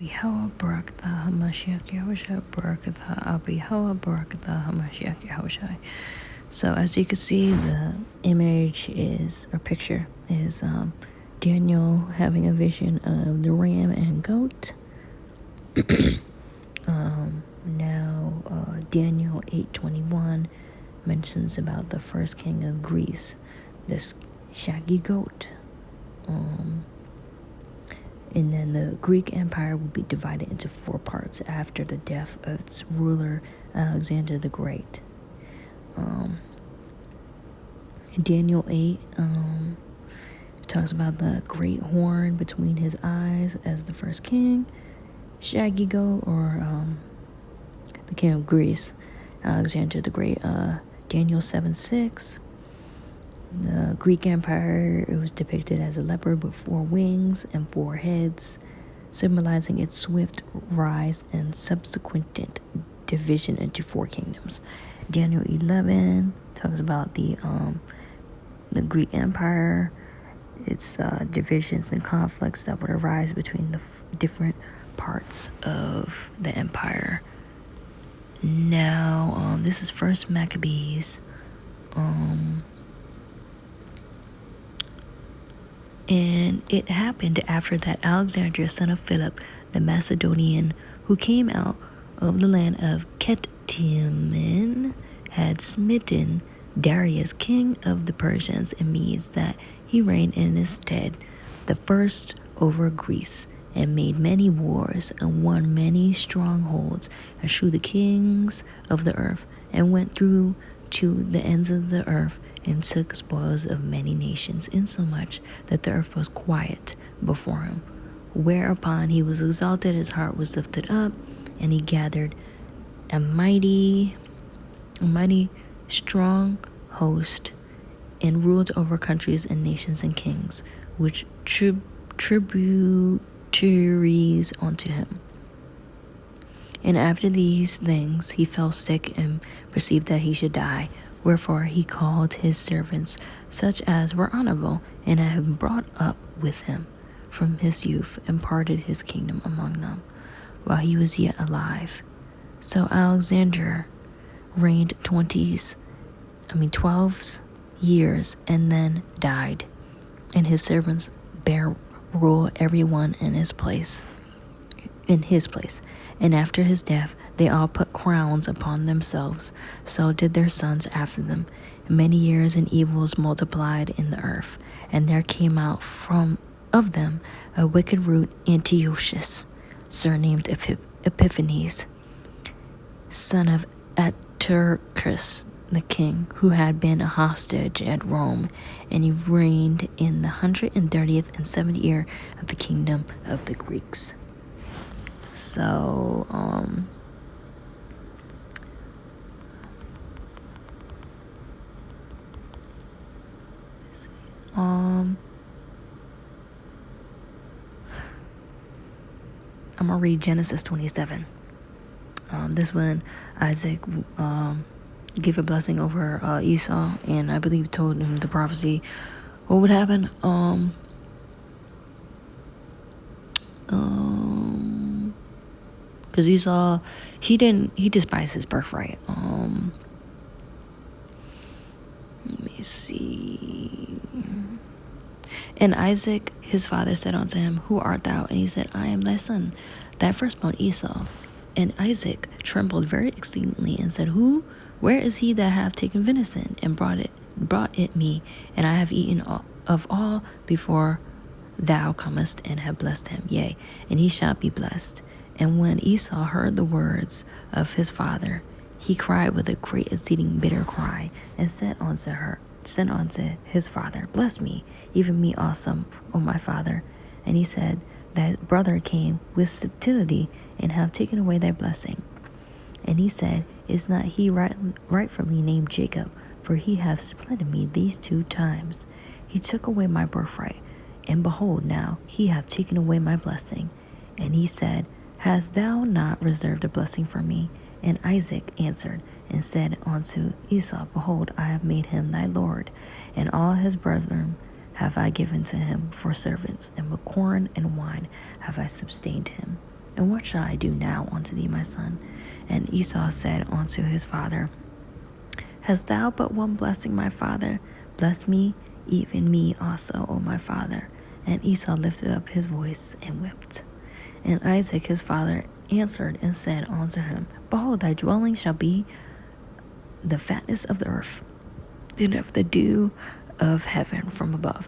Yehoah Barakatah HaMashiach Yahushua Barakatah Abi Yehoah Barakatah HaMashiach Yahushua. So as you can see, the image is, or picture is, Daniel having a vision of the ram and goat. Daniel 8:21 mentions about the first king of Greece, this shaggy goat. And then the Greek Empire would be divided into 4 parts after the death of its ruler, Alexander the Great. Daniel 8 talks about the great horn between his eyes as the first king, shaggy goat, or the king of Greece, Alexander the Great. Daniel 7:6. The Greek Empire, it was depicted as a leopard with 4 wings and 4 heads, symbolizing its swift rise and subsequent division into 4 kingdoms. Daniel 11 talks about the Greek Empire, its divisions and conflicts that would arise between the different parts of the empire. Now, this is First Maccabees. And it happened after that Alexander, son of Philip, the Macedonian, who came out of the land of Kettimin, had smitten Darius, king of the Persians and Medes, that he reigned in his stead, the first over Greece, and made many wars, and won many strongholds, and slew the kings of the earth, and went through to the ends of the earth, and took spoils of many nations, insomuch that the earth was quiet before him. Whereupon he was exalted, his heart was lifted up, and he gathered a mighty strong host, and ruled over countries and nations and kings, which tributaries unto him. And after these things he fell sick, and perceived that he should die. Wherefore he called his servants, such as were honorable, and had been brought up with him from his youth, and parted his kingdom among them, while he was yet alive. So Alexander reigned 12 years, and then died, and his servants bare rule every one in his place. And after his death they all put crowns upon themselves. So did their sons after them. Many years and evils multiplied in the earth, and there came out of them a wicked root, Antiochus, surnamed Epiphanes, son of Artaxerxes the king, who had been a hostage at Rome, and he reigned in the 130th and 70th year of the kingdom of the Greeks. So, I'm gonna read Genesis 27. This one, Isaac gave a blessing over Esau, and I believe told him the prophecy what would happen. Because Esau, he despised his birthright. Let me see. And Isaac his father said unto him, Who art thou? And he said, I am thy son, thy firstborn Esau. And Isaac trembled very exceedingly, and said, Where is he that hath taken venison, and brought it me? And I have eaten of all before thou comest, and have blessed him. Yea, and he shall be blessed. And when Esau heard the words of his father, he cried with a great exceeding bitter cry, and said unto his father, Bless me, even me also, O my father. And he said, Thy brother came with subtlety, and have taken away thy blessing. And he said, Is not he rightfully named Jacob? For he hath split me these 2 times. He took away my birthright, and behold, now he hath taken away my blessing. And he said, Hast thou not reserved a blessing for me? And Isaac answered and said unto Esau, Behold, I have made him thy lord, and all his brethren have I given to him for servants, and with corn and wine have I sustained him. And what shall I do now unto thee, my son? And Esau said unto his father, Hast thou but one blessing, my father? Bless me, even me also, O my father. And Esau lifted up his voice and wept. And Isaac his father answered and said unto him, Behold, thy dwelling shall be the fatness of the earth, and of the dew of heaven from above.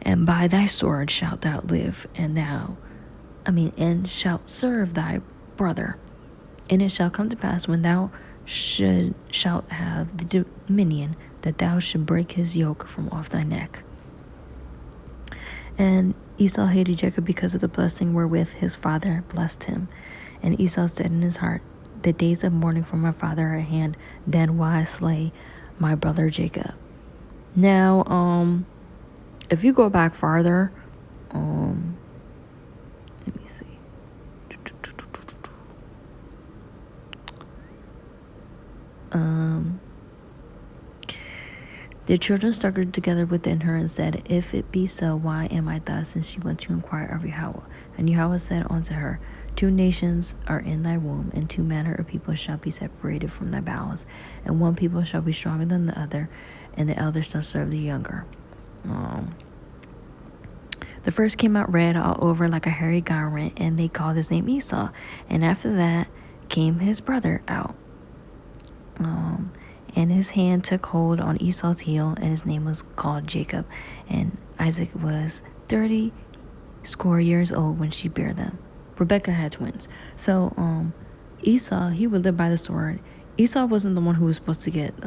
And by thy sword shalt thou live, and shalt serve thy brother. And it shall come to pass, when thou shalt have the dominion, that thou should break his yoke from off thy neck. And Esau hated Jacob because of the blessing wherewith his father blessed him. And Esau said in his heart, The days of mourning for my father are at hand, then will I slay my brother Jacob. Now, if you go back farther, let me see. The children struggled together within her and said, If it be so, why am I thus? And she went to inquire of Yahweh. And Yahweh said unto her, 2 nations are in thy womb, and 2 manner of people shall be separated from thy bowels. And one people shall be stronger than the other, and the elder shall serve the younger. The first came out red all over like a hairy garment, and they called his name Esau. And after that came his brother out. And his hand took hold on Esau's heel, and his name was called Jacob. And Isaac was threescore years old when she bare them. Rebecca had twins. So Esau, he would live by the sword. Esau wasn't the one who was supposed to get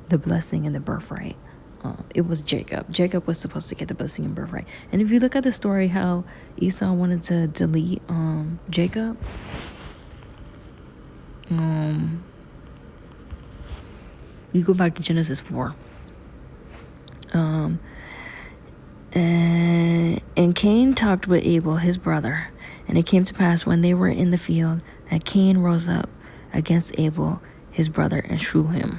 the blessing and the birthright. It was Jacob. Jacob was supposed to get the blessing and birthright. And if you look at the story, how Esau wanted to delete Jacob, you go back to Genesis 4. And Cain talked with Abel, his brother. And it came to pass, when they were in the field, that Cain rose up against Abel, his brother, and slew him.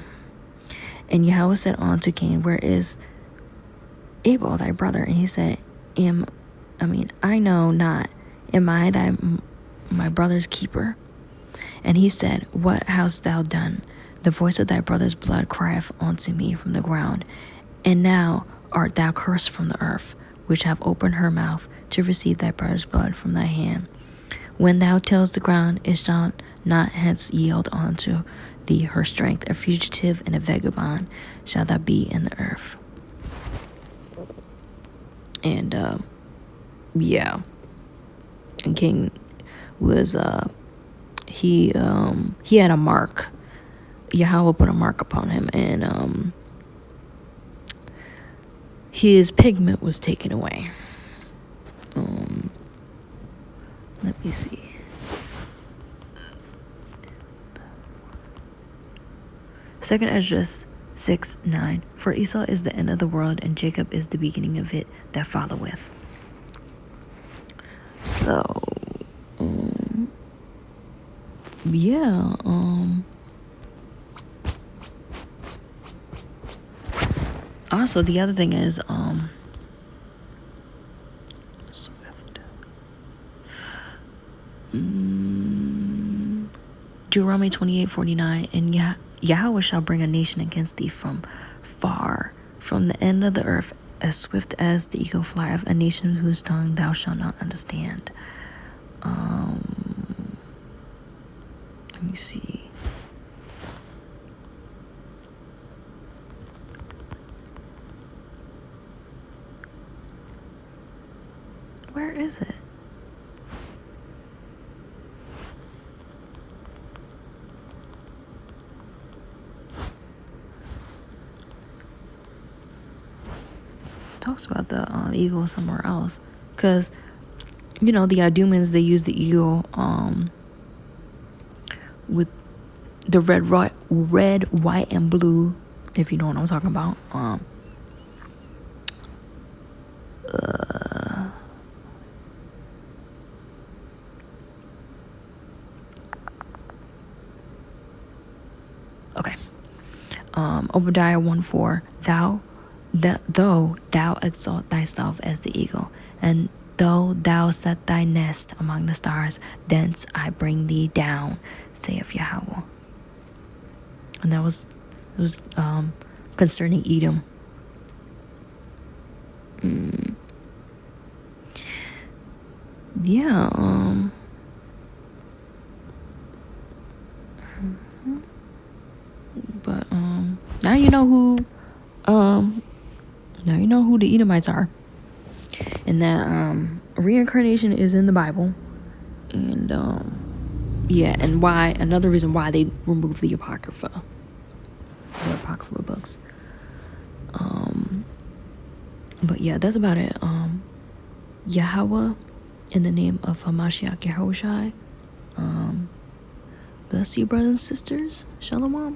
And Yahweh said unto Cain, Where is Abel thy brother? And he said, I know not. Am I my brother's keeper? And he said, What hast thou done? The voice of thy brother's blood crieth unto me from the ground. And now art thou cursed from the earth, which have opened her mouth to receive thy brother's blood from thy hand. When thou tillest the ground, it shall not hence yield unto thee her strength. A fugitive and a vagabond shall thou be in the earth. And and King was he had a mark. Yahweh put a mark upon him, and his pigment was taken away. Let me see. Second Esdras 6:9. For Esau is the end of the world, and Jacob is the beginning of it that followeth. So, also, the other thing is, Deuteronomy 28:49, and Yahweh shall bring a nation against thee from far, from the end of the earth, as swift as the eagle flieth, a nation whose tongue thou shalt not understand. Let me see. Where is it? Talks about the eagle somewhere else, because the Idumans, they use the eagle with the red, white, and blue, if you know what I'm talking about. Okay. Obadiah 1:4. Though thou exalt thyself as the eagle, and Though thou set thy nest among the stars, thence I bring thee down, saith Yahweh. And it was concerning Edom. Yeah. But now you know who the Edomites are, and that reincarnation is in the Bible, and yeah, and why another reason why they removed the apocrypha books. But yeah, that's about it. Yahweh, in the name of Hamashiach Yahushai. Bless you, brothers and sisters. Shalom.